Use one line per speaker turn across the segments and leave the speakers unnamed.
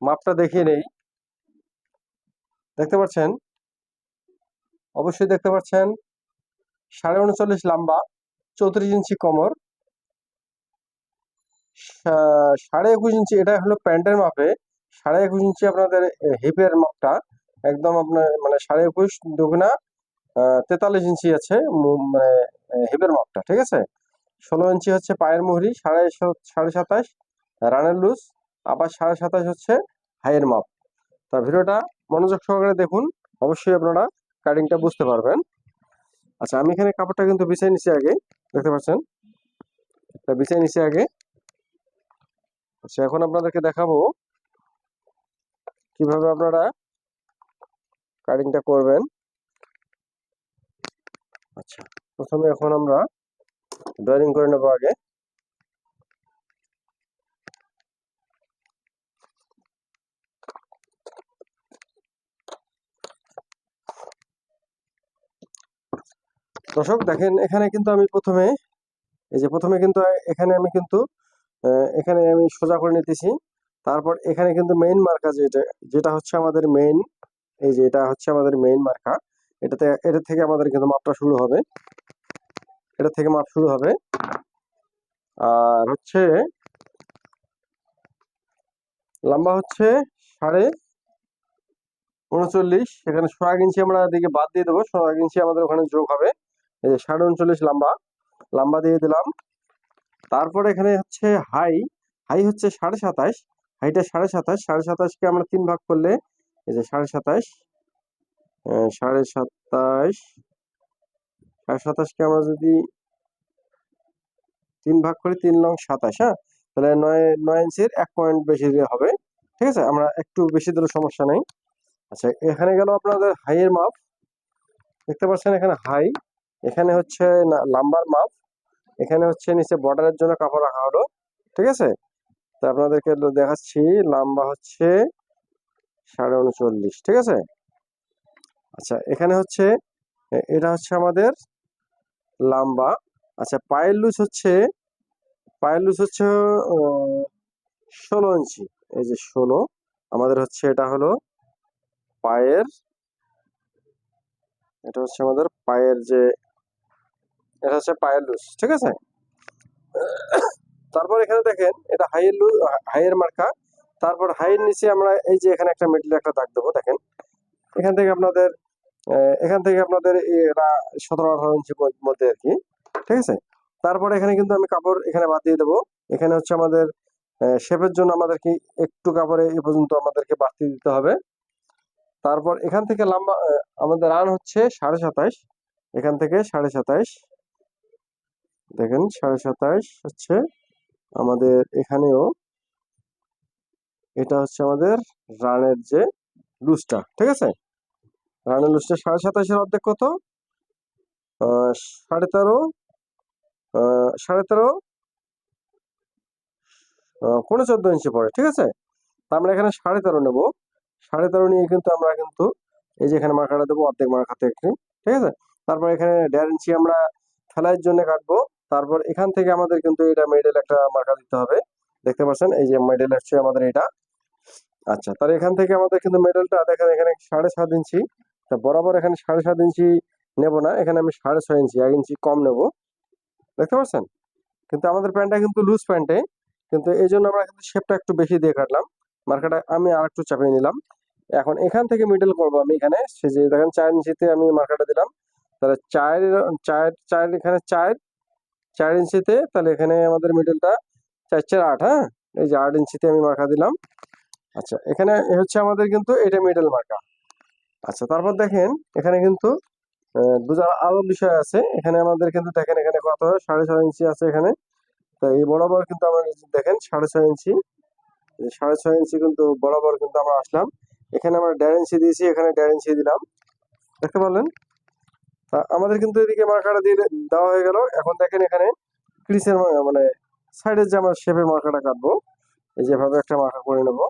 মাপটা দেখিয়ে নেই। দেখতে পাচ্ছেন, অবশ্যই দেখতে পাচ্ছেন 39.5 লম্বা, 34 ইঞ্চি কোমর, 21.5 ইঞ্চি, এটা হলো প্যান্টের মাপে। 21.5 ইঞ্চি আপনাদের হিপের মাপটা, একদম আপনার মানে 21.5 দুগুণা 43 ইঞ্চি আছে মানে হিপের মাপটা, ঠিক আছে। 16 ইঞ্চি হচ্ছে পায়ের মুহুরি, 27.5 রানের লুজ, আবার 27.5 হচ্ছে হাইয়ের মাপ। তা ভিডিওটা মনোযোগ সহকারে দেখুন, অবশ্যই আপনারা কাটিংটা বুঝতে পারবেন। আচ্ছা, আমি এখানে কাপড়টা কিন্তু বিছিয়ে নিছি আগে, দেখতে পাচ্ছেন, তা বিছিয়ে নিছি আগে। আচ্ছা, এখন আপনাদেরকে দেখাবো কিভাবে আপনারা কাটিংটা করবেন। আচ্ছা, প্রথমে এখন আমরা ড্রয়িং করে নেবো আগে। দর্শক দেখেন, এখানে কিন্তু আমি প্রথমে, এই যে প্রথমে কিন্তু এখানে আমি কিন্তু এখানে আমি সোজা করে নিতেছি। তারপর এখানে কিন্তু মেইন মার্কা, যেটা যেটা হচ্ছে আমাদের মেইন, এই যে এটা হচ্ছে আমাদের মেইন মার্কা। এটা থেকে আমাদের কিন্তু মাপটা শুরু হবে, এটা থেকে মাপ শুরু হবে। আর হচ্ছে লম্বা হচ্ছে 39.5, এখানে 1.5 ইঞ্চি আমরা এদিকে বাদ দিয়ে দেবো, 1.5 ইঞ্চি আমাদের ওখানে যোগ হবে। এই যে 39.5 লম্বা, লম্বা দিয়ে দিলাম। তারপরে এখানে হচ্ছে হাই, হাই হচ্ছে 27.5, হাইটা 27.5, 27.5কে আমরা 3 ভাগ করলে, এই যে 27.5, 27.5, 27.5কে আমরা যদি 3 ভাগ করি, 3 লং 27, হ্যাঁ, তাহলে 9 ইঞ্চির 1 পয়েন্ট বেশি দিলে হবে, ঠিক আছে। আমরা একটু বেশি দিলে সমস্যা নেই। আচ্ছা, এখানে গেল আপনাদের হাইয়ের মাপ, দেখতে পাচ্ছেন এখানে হাই, এখানে হচ্ছে লাম্বার মাপ, এখানে হচ্ছে নিচে বর্ডারের জন্য কাপড় রাখা হলো, ঠিক আছে। তো আপনাদেরকে দেখাচ্ছি, লম্বা হচ্ছে 39.5, ঠিক আছে। আচ্ছা, এখানে হচ্ছে এটা হচ্ছে আমাদের লম্বা। আচ্ছা, পায়ের লুজ হচ্ছে 16 ইঞ্চি, এই যে 16 আমাদের হচ্ছে, এটা হলো পায়ের, এটা হচ্ছে আমাদের পায়ের যে, এটা হচ্ছে পায়ের লুজ, ঠিক আছে। তারপর এখানে দেখেন, এটা হাইয়ের লুজ, হাইয়ের মার্কা। তারপর হাইয়ের নিচে আমরা এই যে এখানে একটা মিডলে একটা দাগ দেবো, দেখেন এখান থেকে আপনাদের, এরা 17-18 ইঞ্চি মধ্যে আর কি, ঠিক আছে। তারপরে এখানে কিন্তু আমি কাপড় এখানে বাদ দিয়ে দেবো। এখানে হচ্ছে আমাদের শেপের জন্য আমাদেরকে একটু কাপড়ে এ পর্যন্ত আমাদেরকে বাড়তি দিতে হবে। তারপর এখান থেকে লম্বা আমাদের রান হচ্ছে 27.5, এখান থেকে 27.5, দেখেন 27.5 হচ্ছে আমাদের এখানেও, এটা হচ্ছে আমাদের রানের যে লুজটা, ঠিক আছে। রানের লুজটা 27.5-এর অর্ধেক কত, 13.5, 13.5, 14.5 ইঞ্চি পড়ে, ঠিক আছে। তা আমরা এখানে 13.5 নেবো, 13.5 নিয়ে কিন্তু আমরা কিন্তু এই যে এখানে মার্কাটা দেবো, অর্ধেক মার্কাতে একটি, ঠিক আছে। তারপর এখানে 1.5 ইঞ্চি আমরা ফেলাইয়ের জন্য কাটবো। তারপর এখান থেকে আমাদের কিন্তু এটা মিডল একটা মার্কা দিতে হবে, দেখতে পাচ্ছেন এই যে মিডল হচ্ছে আমাদের এটা। আচ্ছা, তাহলে এখান থেকে আমাদের কিন্তু মিডলটা দেখেন, এখানে 7.5 ইঞ্চি, তা বরাবর এখানে 7.5 ইঞ্চি নেব না, এখানে আমি 6.5 ইঞ্চি, 1 ইঞ্চি কম নেব, দেখতে পাচ্ছেন। কিন্তু আমাদের প্যান্টটা কিন্তু লুজ প্যান্টে, কিন্তু এই জন্য আমরা কিন্তু শেপটা একটু বেশি দিয়ে কাটলাম, মার্কাটা আমি আর একটু চাপিয়ে নিলাম। এখন এখান থেকে মিডল করবো আমি এখানে, সে যে দেখেন 4 ইঞ্চিতে আমি মার্কাটা দিলাম, তাহলে চার, চার চার এখানে 4 ইঞ্চিতে, তাহলে এখানে আমাদের মিডলটা 4 4 8, হ্যাঁ, এই যে 8 ইঞ্চিতে আমি মার্কা দিলাম। আচ্ছা, এখানে হচ্ছে আমাদের কিন্তু এটা মিডল মার্কা। আচ্ছা, তারপর দেখেন এখানে কিন্তু বোঝার আরো বিষয় আছে, এখানে আমাদের কিন্তু দেখেন এখানে কত 6.5 ইঞ্চি আছে এখানে। তো এই বরাবর কিন্তু আমরা দেখেন 6.5 ইঞ্চি, 6.5 ইঞ্চি কিন্তু বরাবর কিন্তু আমরা আসলাম। এখানে আমরা 1.5 ইঞ্চি দিয়েছি, এখানে 1.5 ইঞ্চি দিলাম, দেখতে পারলেন। তা আমাদের কিন্তু এদিকে মার্কাটা দিয়ে দেওয়া হয়ে গেল। এখন দেখেন এখানে ক্রিসের মানে সাইডের যে আমরা শেপের মার্কাটা কাটবো, এই যেভাবে একটা মার্কা করে নেব,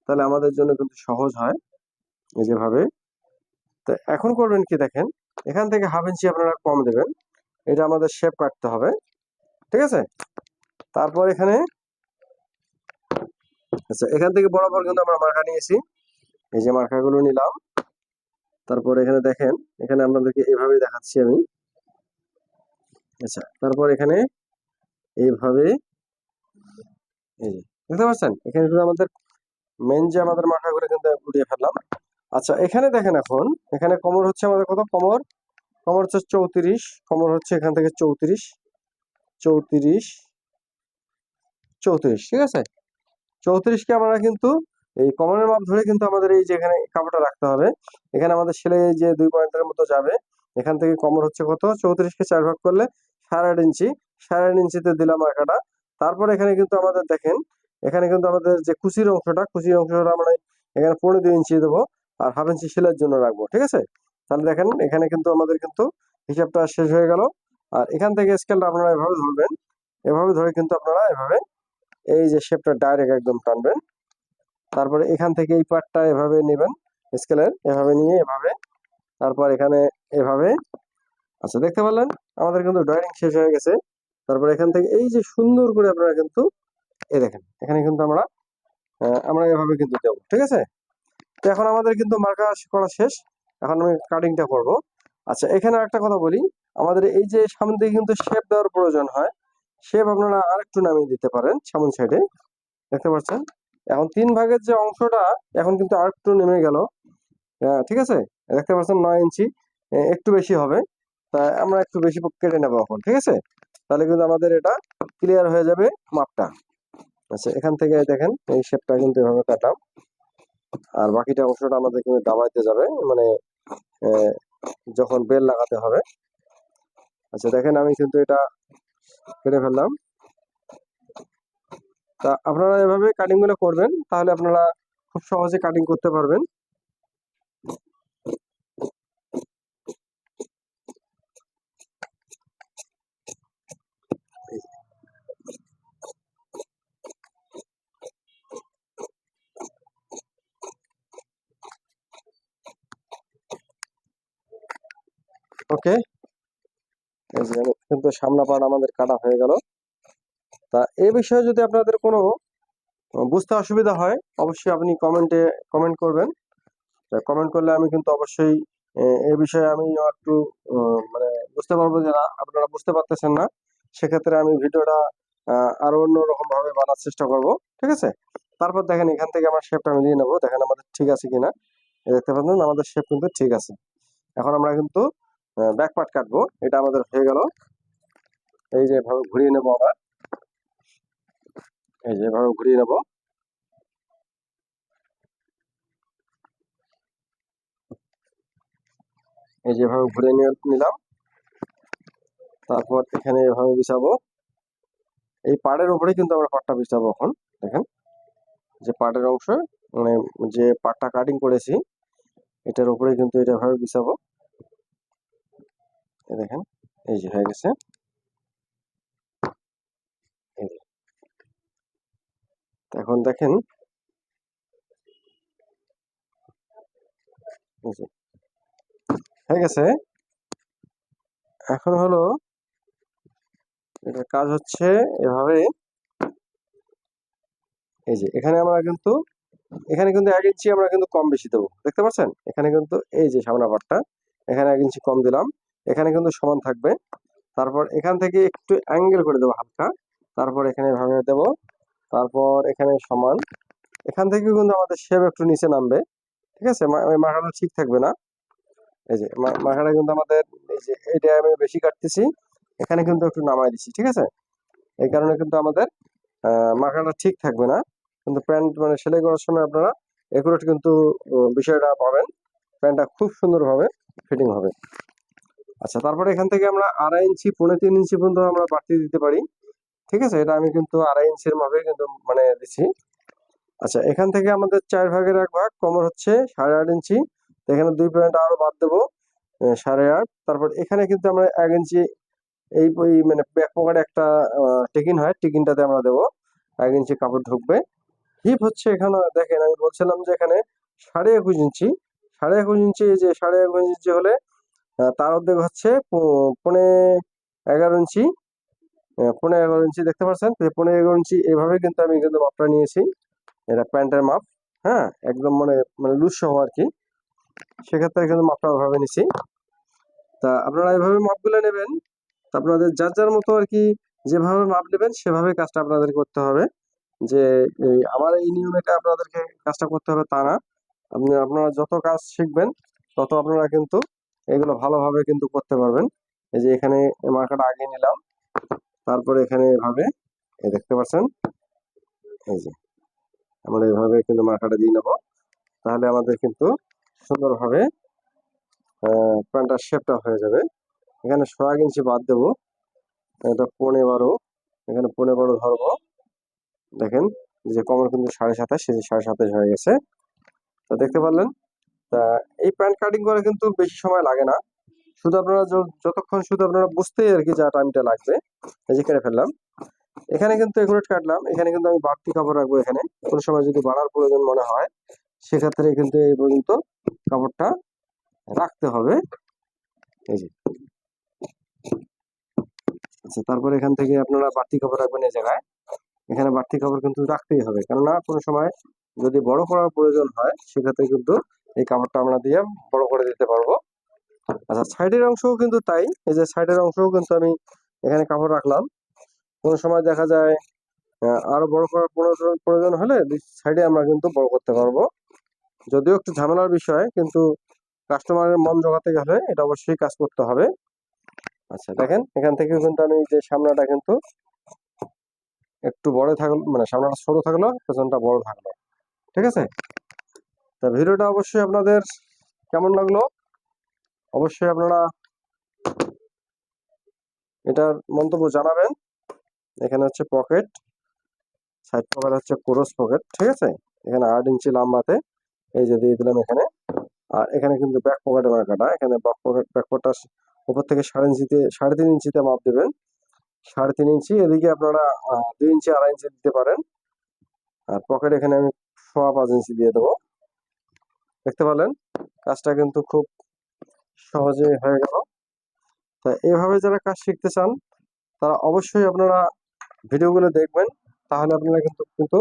তাহলে আমাদের জন্য কিন্তু সহজ হয়, এই যেভাবে। তো এখন করবেন কি দেখেন, এখান থেকে 1/2 ইঞ্চি আপনারা কম দেবেন, এটা আমাদের শেপ কাটতে হবে, ঠিক আছে। তারপর এখানে আচ্ছা, এখান থেকে বরাবর কিন্তু আমরা মার্কা নিয়েছি। এই যে মার্কাগুলো নিলাম। তারপর এখানে দেখেন, এখানে আপনাদেরকে এভাবে দেখাচ্ছি আমি। আচ্ছা, তারপর এখানে এইভাবে, এই যে দেখতে পাচ্ছেন, এখানে কিন্তু আমাদের মেন যে আমাদের মার্কাগুলো কিন্তু উঠিয়ে ফেললাম। আচ্ছা, এখানে দেখেন, এখন এখানে কোমর হচ্ছে আমাদের কত, কোমর কোমর হচ্ছে 34, কোমর হচ্ছে এখান থেকে 34, 34, 34, ঠিক আছে। 34কে আমরা কিন্তু এই কমনের মাপ ধরে কিন্তু আমাদের এই যে এখানে কাপড়টা রাখতে হবে। এখানে আমাদের সেলাই যে 2 পয়েন্টের মতো যাবে। এখান থেকে কমর হচ্ছে কত, 34কে 4 ভাগ করলে 8.5 ইঞ্চি, 8.5 ইঞ্চিতে দিলাম মার্কাটা। তারপর এখানে কিন্তু আমাদের দেখেন, এখানে কিন্তু আমাদের যে কুচির অংশটা আমরা এখানে 2.5 ইঞ্চি দেবো, আর 1/2 ইঞ্চি সেলাইয়ের জন্য রাখবো, ঠিক আছে। তাহলে দেখেন, এখানে কিন্তু আমাদের কিন্তু হিসাবটা শেষ হয়ে গেল। আর এখান থেকে স্কেলটা আপনারা এভাবে ধরবেন, এভাবে ধরে কিন্তু আপনারা এভাবে এই যে শেপটা ডাইরেক্ট একদম টানবেন। তারপরে এখান থেকে এই পার্টটা এভাবে নেবেন স্কেলের, এভাবে নিয়ে এভাবে, তারপর এখানে এভাবে। আচ্ছা, দেখতে পারলেন আমাদের কিন্তু ড্রয়িং শেষ হয়ে গেছে। তারপর এখান থেকে এই যে সুন্দর করে আপনারা কিন্তু এই দেখেন, এখানে কিন্তু আমরা এভাবে কিন্তু দেবো, ঠিক আছে। তো এখন আমাদের কিন্তু মার্কা করা শেষ। এখন আমি কাটিংটা করব। আচ্ছা, এখানে একটা কথা বলি, আমাদের এই যে সামনে দিকে কিন্তু শেপ দেওয়ার প্রয়োজন হয়। শেপ আপনারা আরেকটু নামিয়ে দিতে পারেন সামন সাইডে, দেখতে পাচ্ছেন। এখন 3 ভাগের যে অংশটা এখন কিন্তু আরেকটু নেমে গেল। ঠিক আছে, দেখতে পাচ্ছেন 9 ইঞ্চি, একটু বেশি হবে। তা আমরা একটু বেশি কেটে নেবো এখন, ঠিক আছে। তাহলে কিন্তু আমাদের এটা ক্লিয়ার হয়ে যাবে মাপটা। আচ্ছা, এখান থেকে দেখেন এই শেপটা কিন্তু এভাবে কাটলাম। আর বাকিটা অংশটা আমাদের কিন্তু দাবাইতে যাবে, মানে আহ, যখন বেল লাগাতে হবে। আচ্ছা, দেখেন আমি কিন্তু এটা কেটে ফেললাম। তা আপনারা এভাবে কাটিং গুলো করবেন, তাহলে আপনারা খুব সহজে কাটিং করতে পারবেন। ওকে, এই যে কিন্তু সামনা পার্ট আমাদের কাটা হয়ে গেল। তা এই বিষয়ে যদি আপনাদের কোনো বুঝতে অসুবিধা হয়, অবশ্যই আপনি কমেন্ট করবেন। কমেন্ট করলে আমি কিন্তু অবশ্যই এই বিষয়ে আমি একটু মানে বুঝতে পারবো যে না, আপনারা বুঝতে পারতেছেন না। সেক্ষেত্রে আমি ভিডিওটা আরো অন্যরকম ভাবে বানার চেষ্টা করব, ঠিক আছে। তারপর দেখেন, এখান থেকে আমার শেপটা মিলিয়ে নেবো, দেখেন আমাদের ঠিক আছে কিনা। এই দেখতে পাচ্ছেন আমাদের শেপ কিন্তু ঠিক আছে। এখন আমরা কিন্তু ব্যাক পার্ট কাটবো, এটা আমাদের হয়ে গেল। এই যে এভাবে ঘুরিয়ে নেবো আবার, এই যে এভাবে ঘুরিয়ে নেবো। এই যে এভাবে ঘুরিয়ে নিলাম। তারপর এখানে এভাবে বিছাবো। এই পাড়ের উপরে কিন্তু আমরা পাটটা বিছাবো এখন। দেখেন, যে পাটের অংশ, মানে যে পাটটা কাটিং করেছি, এটার উপরে কিন্তু এটা এভাবে বিছাবো। এই দেখেন, এই যে হয়ে গেছে। এই যে। এখন দেখেন, এই যে হয়ে গেছে। এখন হলো এটার কাজ হচ্ছে এভাবে, এই যে এখানে কিন্তু 1 ইঞ্চি আমরা কিন্তু কম বেশি দেবো, দেখতে পাচ্ছেন। এখানে কিন্তু এই যে সামনা পাটটা, এখানে 1 ইঞ্চি কম দিলাম, এখানে কিন্তু সমান থাকবে। তারপর এখান থেকে একটু অ্যাঙ্গেল করে দেবো হালকা, তারপর এখানে ভাবে দেবো, তারপর এখানে সমান। এখান থেকে কিন্তু আমাদের শেপ একটু নিচে নামবে, ঠিক আছে। ওই মাথাটা ঠিক থাকবে না। এই যে মাথাটা কিন্তু আমাদের, এই যে এইটা আমি বেশি কাটতেছি, এখানে কিন্তু একটু নামাই দিচ্ছি, ঠিক আছে। এই কারণে কিন্তু আমাদের মাথাটা ঠিক থাকবে না। কিন্তু প্যান্ট মানে সেলাই করার সময় আপনারা একুরেট কিন্তু বিষয়টা পাবেন, প্যান্টটা খুব সুন্দরভাবে ফিটিং হবে। আচ্ছা, তারপরে এখান থেকে আমরা 2.5 ইঞ্চি, 3.5 ইঞ্চি পর্যন্ত আমরা বাড়তি দিতে পারি, ঠিক আছে। এটা আমি কিন্তু 2.5 ইঞ্চির মাপে কিন্তু মানে দিচ্ছি। আচ্ছা, এখান থেকে আমাদের 4 ভাগের 1 ভাগ, কমর হচ্ছে 8.5 ইঞ্চি। তো এখানে 2 পয়েন্ট আরো বাদ দেবো, 8.5। তারপর এখানে কিন্তু আমরা 1 ইঞ্চি, ওই মানে ব্যাক পকেটে একটা টিকিন হয়, টিকিনটাতে আমরা দেবো। 1 ইঞ্চি কাপড় ঢুকবে। হিপ হচ্ছে, এখানে দেখেন আমি বলছিলাম যে এখানে 21.5 ইঞ্চি, 21.5 ইঞ্চি। এই যে 21.5 ইঞ্চি হলে তার অর্ধেক হচ্ছে 11.5 ইঞ্চি। 11.5 ইঞ্চি দেখতে পাচ্ছেন, 11.5 ইঞ্চি এভাবে কিন্তু আমি কিন্তু মাপটা নিয়েছি। এটা প্যান্টের মাপ। হ্যাঁ, একদম মানে মানে লুজ সহ আর কি। সেক্ষেত্রে কিন্তু মাপটা ওইভাবে নিছি। তা আপনারা এইভাবে মাপগুলো নেবেন। তা আপনাদের যার যার মতো আর কি যেভাবে মাপ নেবেন সেভাবে কাজটা আপনাদের করতে হবে। যে এই আমার এই নিয়মে আপনাদেরকে কাজটা করতে হবে তা না। আপনারা যত কাজ শিখবেন তত আপনারা কিন্তু এগুলো ভালোভাবে কিন্তু করতে পারবেন। এই যে এখানে মার্কাটা আগে নিলাম, তারপরে এখানে এভাবে এই দেখতে পাচ্ছেন, এই যে আমরা এভাবে কিন্তু মার্কাটা দিয়ে নেবো। তাহলে আমাদের কিন্তু সুন্দরভাবে প্যান্টার শেপটা হয়ে যাবে। এখানে 1 ইঞ্চি বাদ দেবো, এটা 15, এখানে 15 ধরবো। দেখেন যে কমর কিন্তু 27.5, সেই 27.5 হয়ে গেছে। তো দেখতে পারলেন। তা এই প্যান্ট কাটিং করে কিন্তু বেশি সময় লাগে না। শুধু আপনারা যতক্ষণ শুধু আপনারা বুঝতেই আর কি যা টাইমটা লাগবে। এই যে কেটে ফেললাম। এখানে কিন্তু একুরেট কাটলাম। এখানে কিন্তু আমি বাড়তি কাপড় রাখবো। এখানে কোনো সময় যদি বাড়ার প্রয়োজন মনে হয় সেক্ষেত্রে কিন্তু এই পর্যন্ত কাপড়টা রাখতে হবে। এই যে আচ্ছা, তারপরে এখান থেকে আপনারা বাড়তি কাপড় রাখবেন এই জায়গায়। এখানে বাড়তি কাপড় কিন্তু রাখতেই হবে, কেননা কোনো সময় যদি বড় করার প্রয়োজন হয় সেক্ষেত্রে কিন্তু এই কাপড়টা আমরা দিয়ে বড় করে দিতে পারবো। আচ্ছা, সাইডের অংশও কিন্তু তাই। এই যে সাইডের অংশও কিন্তু আমি এখানে কাপড় রাখলাম। কোনো সময় দেখা যায় আরো বড় করার প্রয়োজন হলে দুই সাইডে আমরা কিন্তু বড় করতে পারবো। যদিও একটু ঝামেলার বিষয়, কিন্তু কাস্টমারের মন জোগাতে গেলে এটা অবশ্যই কাজ করতে হবে। আচ্ছা দেখেন, এখান থেকেও কিন্তু আমি যে সামনাটা কিন্তু একটু বড় থাকলো, মানে সামনাটা ছোট থাকলো, পেছনটা বড় থাকলো। ঠিক আছে। তা ভিডিওটা অবশ্যই আপনাদের কেমন লাগলো অবশ্যই আপনারা এটার মন্তব্য জানাবেন। এখানে হচ্ছে পকেট, সাইড পকেট হচ্ছে ক্রস পকেট। ঠিক আছে। এখানে 8 ইঞ্চি লম্বাতে এই যে দিয়ে দিলাম এখানে। আর এখানে কিন্তু ব্যাক পকেটে মার্কাটা, এখানে ব্যাক পকেটটা উপর থেকে 3.5 ইঞ্চিতে মাপ দেবেন। 3.5 ইঞ্চি, এদিকে আপনারা 2 ইঞ্চি 2.5 ইঞ্চি দিতে পারেন। আর পকেট এখানে আমি 5.25 ইঞ্চি দিয়ে দেবো। দেখতে পেলেন, কাজটা কিন্তু খুব সহজে হয়ে গেল। তা এভাবে যারা কাজ শিখতে চান তারা অবশ্যই আপনারা ভিডিওগুলো দেখবেন, তাহলে আপনারা কিন্তু কিন্তু